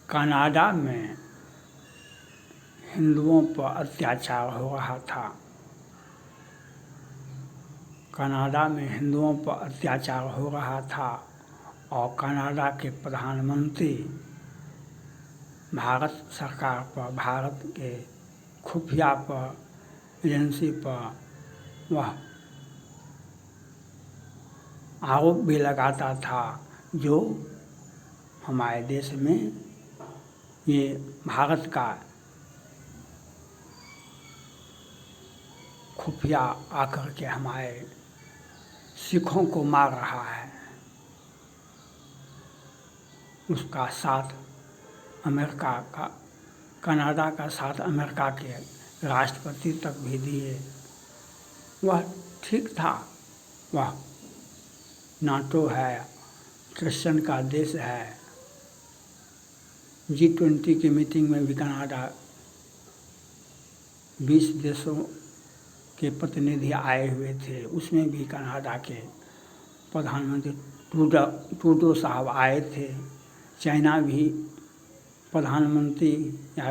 Canada में हिंदुओं पर अत्याचार हो रहा था। कनाडा में हिंदुओं पर अत्याचार हो रहा था और कनाडा के प्रधानमंत्री भारत सरकार पर, भारत के खुफिया पर, एजेंसी पर वह आरोप भी लगाता था जो हमारे देश में ये भारत का खुफिया आकर के हमारे सिखों को मार रहा है। उसका साथ अमेरिका का, कनाडा का साथ अमेरिका के राष्ट्रपति तक भी दिए। वह ठीक था, वह नाटो है, क्रिश्चियन का देश है। G20 की मीटिंग में भी कनाडा 20 देशों के प्रतिनिधि आए हुए थे, उसमें भी कनाडा के प्रधानमंत्री ट्रूडो साहब आए थे। चाइना भी प्रधानमंत्री या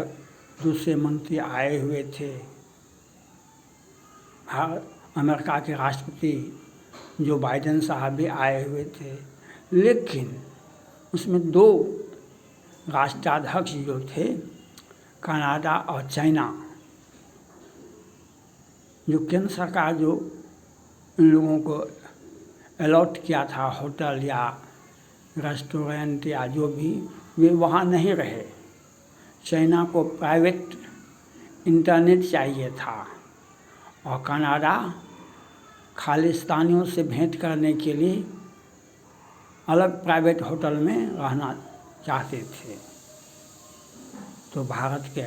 दूसरे मंत्री आए हुए थे। अमेरिका के राष्ट्रपति जो बाइडेन साहब भी आए हुए थे, लेकिन उसमें 2 राष्ट्राध्यक्ष जो थे, कनाडा और चाइना, जो केंद्र सरकार जो इन लोगों को अलॉट किया था होटल या रेस्टोरेंट या जो भी, वे वहाँ नहीं रहे। चाइना को प्राइवेट इंटरनेट चाहिए था और कनाडा खालिस्तानियों से भेंट करने के लिए अलग प्राइवेट होटल में रहना चाहते थे। तो भारत के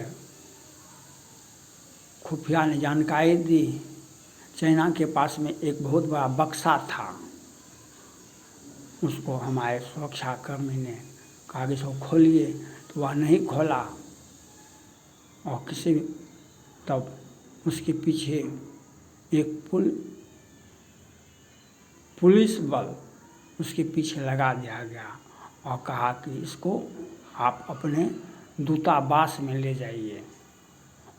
खुफिया ने जानकारी दी। चाइना के पास में एक बहुत बड़ा बक्सा था, उसको हमारे सुरक्षा कर्मी ने कहा कि इसको खोलिए, तो वह नहीं खोला और तब उसके पीछे एक पुलिस बल उसके पीछे लगा दिया गया और कहा कि इसको आप अपने दूतावास में ले जाइए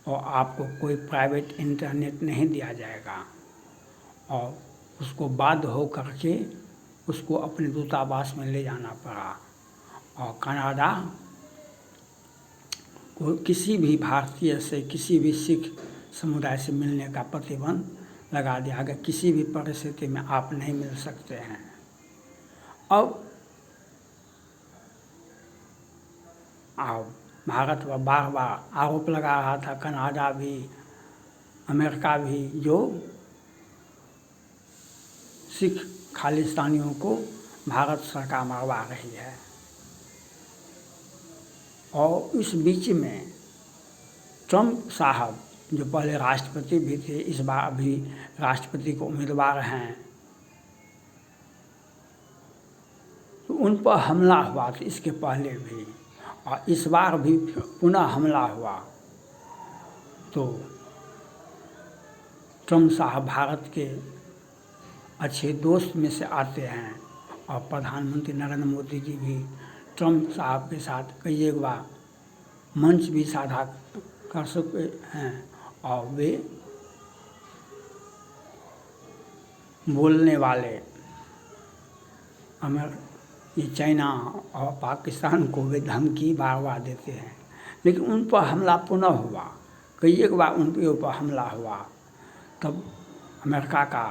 और आपको कोई प्राइवेट इंटरनेट नहीं दिया जाएगा। और उसको बाध्य हो करके उसको अपने दूतावास में ले जाना पड़ा और कनाडा को किसी भी भारतीय से, किसी भी सिख समुदाय से मिलने का प्रतिबंध लगा दिया गया। किसी भी परिस्थिति में आप नहीं मिल सकते हैं। अब भारत पर बार बार आरोप लगा रहा था, कनाडा भी, अमेरिका भी, जो सिख खालिस्तानियों को भारत सरकार मरवा रही है। और इस बीच में ट्रंप साहब, जो पहले राष्ट्रपति भी थे, इस बार अभी राष्ट्रपति को उम्मीदवार हैं, तो उन पर हमला हुआ था इसके पहले भी, और इस बार भी पुनः हमला हुआ। तो ट्रंप साहब भारत के अच्छे दोस्त में से आते हैं और प्रधानमंत्री नरेंद्र मोदी जी भी ट्रंप साहब के साथ कई एक बार मंच भी साझा कर सकते हैं और वे बोलने वाले ये चाइना और पाकिस्तान को वे धमकी बार बार देते हैं। लेकिन उन पर हमला पुनः हुआ, कई एक बार उन के ऊपर हमला हुआ। तब अमेरिका का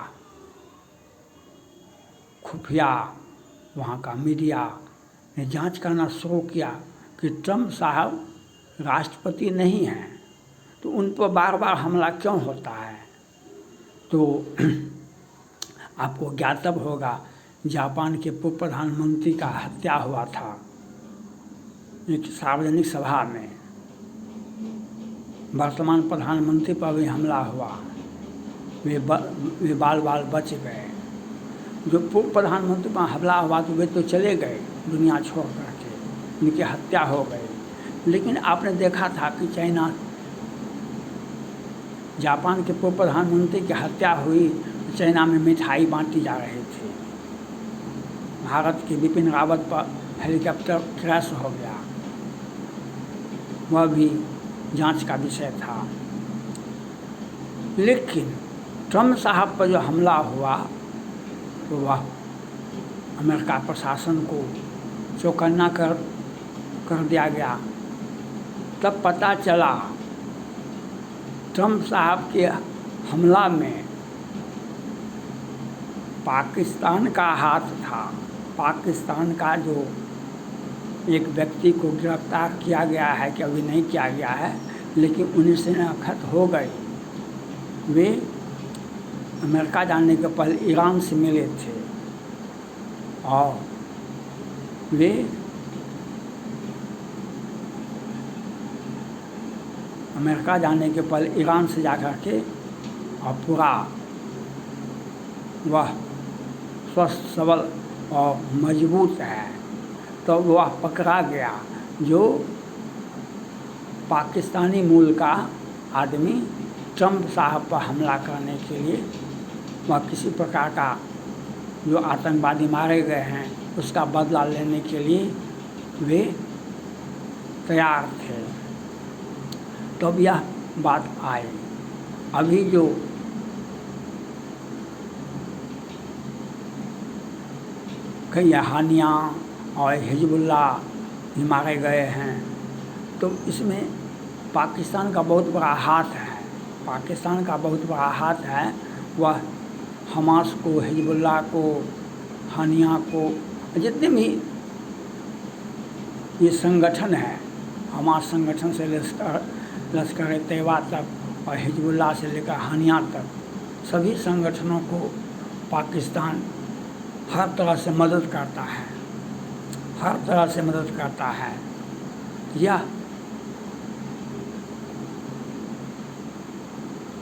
खुफिया, वहाँ का मीडिया ने जांच करना शुरू किया कि ट्रंप साहब राष्ट्रपति नहीं हैं, तो उन पर बार बार हमला क्यों होता है। तो आपको ज्ञातव्य होगा, जापान के पूर्व प्रधानमंत्री का हत्या हुआ था एक सार्वजनिक सभा में। वर्तमान प्रधानमंत्री पर भी हमला हुआ, वे बाल बाल बच गए। जो पूर्व प्रधानमंत्री पर हमला हुआ तो वे तो चले गए दुनिया छोड़ करके, उनकी हत्या हो गई। लेकिन आपने देखा था कि जापान के पूर्व प्रधानमंत्री की हत्या हुई, चाइना में मिठाई बांटी जा रही थी। भारत के बिपिन रावत पर हेलीकॉप्टर क्रैश हो गया, वह भी जांच का विषय था। लेकिन ट्रम्प साहब पर जो हमला हुआ तो वह अमेरिका प्रशासन को चौकन्ना कर दिया गया। तब पता चला ट्रम्प साहब के हमला में पाकिस्तान का हाथ था। पाकिस्तान का जो एक व्यक्ति को गिरफ्तार किया गया है कि अभी नहीं किया गया है, लेकिन 19 शनाख्त हो गई। वे अमेरिका जाने के पहले ईरान से मिले थे और वे अमेरिका जाने के पहले ईरान से जाकर के और पूरा वह स्वस्थ सबल और मजबूत है, तो वह पकड़ा गया। जो पाकिस्तानी मूल का आदमी ट्रम्प साहब पर हमला करने के लिए, वह किसी प्रकार का जो आतंकवादी मारे गए हैं उसका बदला लेने के लिए वे तैयार थे। तब यह बात आई। अभी जो कई हानियाँ और हिजबुल्लाह भी मारे गए हैं, तो इसमें पाकिस्तान का बहुत बड़ा हाथ है। पाकिस्तान का बहुत बड़ा हाथ है। वह हमास को, हिजबुल्लाह को, हानिया को, जितने भी ये संगठन है, हमास संगठन से लश्कर तैयबा तक और हिजबुल्लाह से लेकर हानिया तक, सभी संगठनों को पाकिस्तान हर तरह से मदद करता है, हर तरह से मदद करता है। यह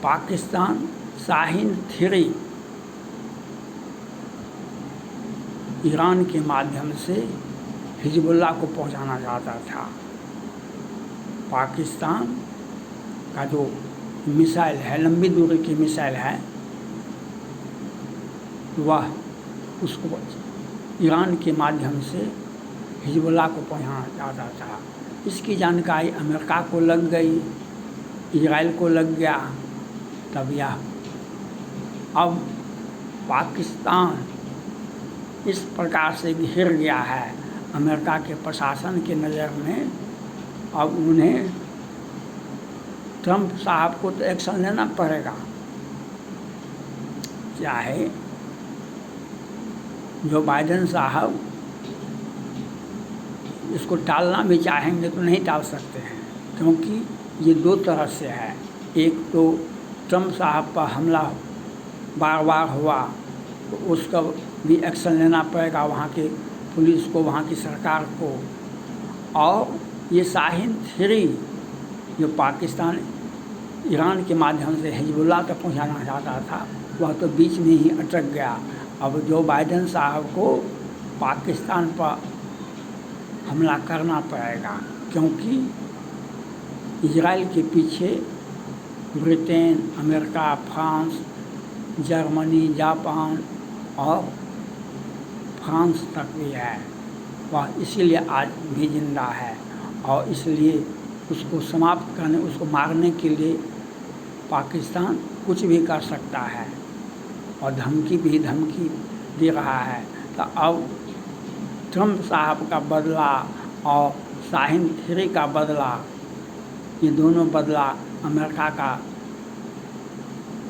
पाकिस्तान शाहीन 3 ईरान के माध्यम से हिजबुल्लाह को पहुंचाना चाहता था। पाकिस्तान का जो मिसाइल है, लंबी दूरी की मिसाइल है, वह उसको ईरान के माध्यम से हिजबुल्लाह को पहुंचाना चाहता था। इसकी जानकारी अमेरिका को लग गई, इजराइल को लग गया। तब यह अब पाकिस्तान इस प्रकार से घिर गया है अमेरिका के प्रशासन के नज़र में। अब उन्हें ट्रम्प साहब को तो एक्शन लेना पड़ेगा, चाहे जो बाइडेन साहब इसको टालना भी चाहेंगे तो नहीं टाल सकते हैं, क्योंकि ये दो तरह से है। एक तो ट्रम्प साहब पर हमला बार बार हुआ तो उसका भी एक्शन लेना पड़ेगा वहाँ के पुलिस को, वहाँ की सरकार को। और ये शाहीन 3 जो पाकिस्तान ईरान के माध्यम से हिजबुल्लाह तक पहुँचाना चाहता था, वह तो बीच में ही अटक गया। अब जो बाइडेन साहब को पाकिस्तान पर हमला करना पड़ेगा, क्योंकि इजराइल के पीछे Britain, America, France, Germany, Japan और फ्रांस तक भी है। वह इसीलिए आज भी जिंदा है और इसलिए उसको समाप्त करने, उसको मारने के लिए पाकिस्तान कुछ भी कर सकता है और धमकी दे रहा है। तो अब ट्रम्प साहब का बदला और शाहीन 3 का बदला, ये दोनों बदला अमेरिका का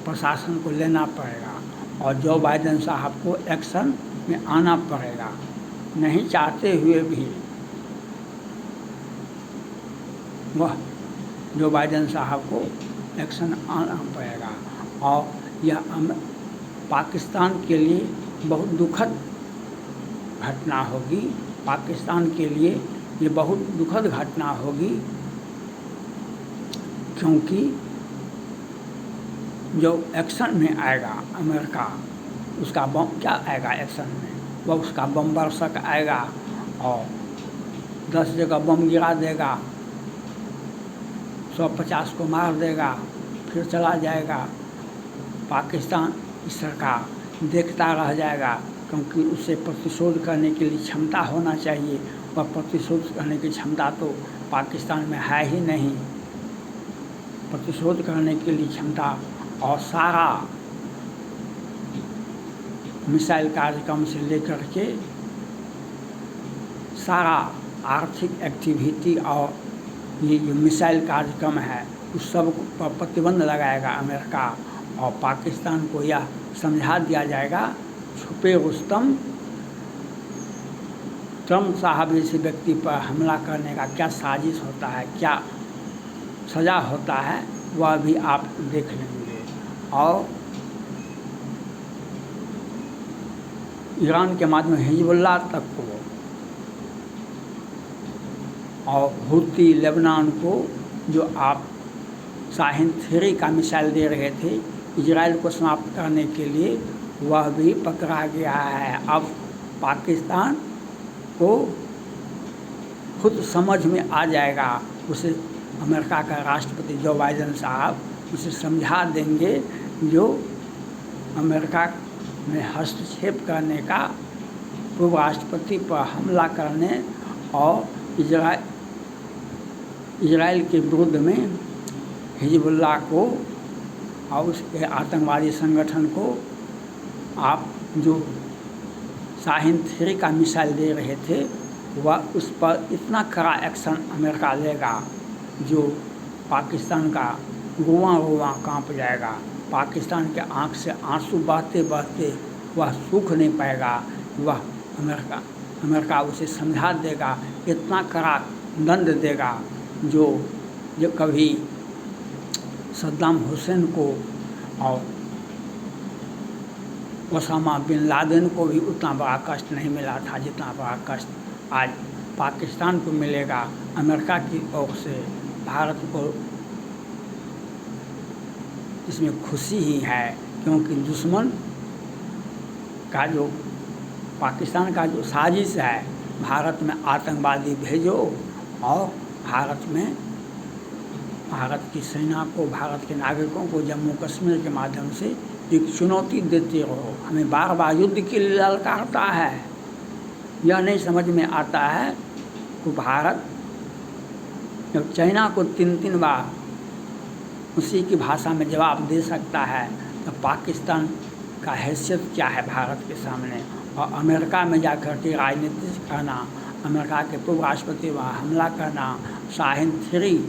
प्रशासन को लेना पड़ेगा और जो बाइडेन साहब को एक्शन में आना पड़ेगा। नहीं चाहते हुए भी वह जो बाइडेन साहब को एक्शन आना पड़ेगा। और यह पाकिस्तान के लिए बहुत दुखद घटना होगी। पाकिस्तान के लिए ये बहुत दुखद घटना होगी, क्योंकि जो एक्शन में आएगा अमेरिका, उसका बम क्या आएगा एक्शन में, वह उसका बम बरसक आएगा और 10 जगह बम गिरा देगा, 150 को मार देगा, फिर चला जाएगा। पाकिस्तान की सरकार देखता रह जाएगा क्योंकि उसे प्रतिशोध करने के लिए क्षमता होना चाहिए, और प्रतिशोध करने की क्षमता तो पाकिस्तान में है ही नहीं। प्रतिशोध करने के लिए क्षमता और सारा मिसाइल कार्यक्रम से लेकर के सारा आर्थिक एक्टिविटी और ये जो मिसाइल कार्यक्रम है उस सब पर प्रतिबंध लगाएगा अमेरिका, और पाकिस्तान को यह समझा दिया जाएगा छुपे रुस्तम ट्रम्प साहब जैसे व्यक्ति पर हमला करने का क्या साजिश होता है, क्या सज़ा होता है, वह भी आप देख लेंगे। और ईरान के माध्यम हिजबुल्लाह तक को और हुती लेबनान को जो आप शाहीन 3 का मिसाइल दे रहे थे इजराइल को समाप्त करने के लिए, वह भी पकड़ा गया है। अब पाकिस्तान को खुद समझ में आ जाएगा, उसे अमेरिका का राष्ट्रपति जो बाइडेन साहब उसे समझा देंगे जो अमेरिका में हस्तक्षेप करने का, पूर्व राष्ट्रपति पर हमला करने और इजराइल के विरुद्ध में हिजबुल्लाह को और उसके आतंकवादी संगठन को आप जो शाहीन 3 का मिसाइल दे रहे थे वह उस पर इतना कड़ा एक्शन अमेरिका लेगा जो पाकिस्तान का रुआं कांप जाएगा। पाकिस्तान के आंख से आंसू बहते बहते वह सूख नहीं पाएगा। वह अमेरिका उसे समझा देगा, इतना कड़ा दंड देगा जो कभी सद्दाम हुसैन को और ओसामा बिन लादेन को भी उतना बड़ा कष्ट नहीं मिला था जितना बड़ा कष्ट आज पाकिस्तान को मिलेगा। अमेरिका की ओर से भारत को इसमें खुशी ही है, क्योंकि दुश्मन का जो पाकिस्तान का जो साजिश है भारत में आतंकवादी भेजो और भारत की सेना को, भारत के नागरिकों को जम्मू कश्मीर के माध्यम से एक चुनौती देते रहो। हमें बार बार युद्ध के लिए ललकारता है। यह नहीं समझ में आता है कि भारत जब चाइना को 3 बार उसी की भाषा में जवाब दे सकता है तो पाकिस्तान का हैसियत क्या है भारत के सामने। और अमेरिका में जाकर के राजनीति करना, अमेरिका के पूर्व राष्ट्रपति वहाँ हमला करना, शाहीन 3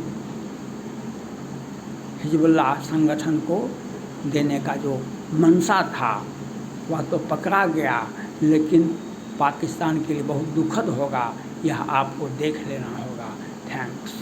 हिजबुल्लाह संगठन को देने का जो मंशा था वह तो पकड़ा गया, लेकिन पाकिस्तान के लिए बहुत दुखद होगा। यह आपको देख लेना होगा। थैंक्स।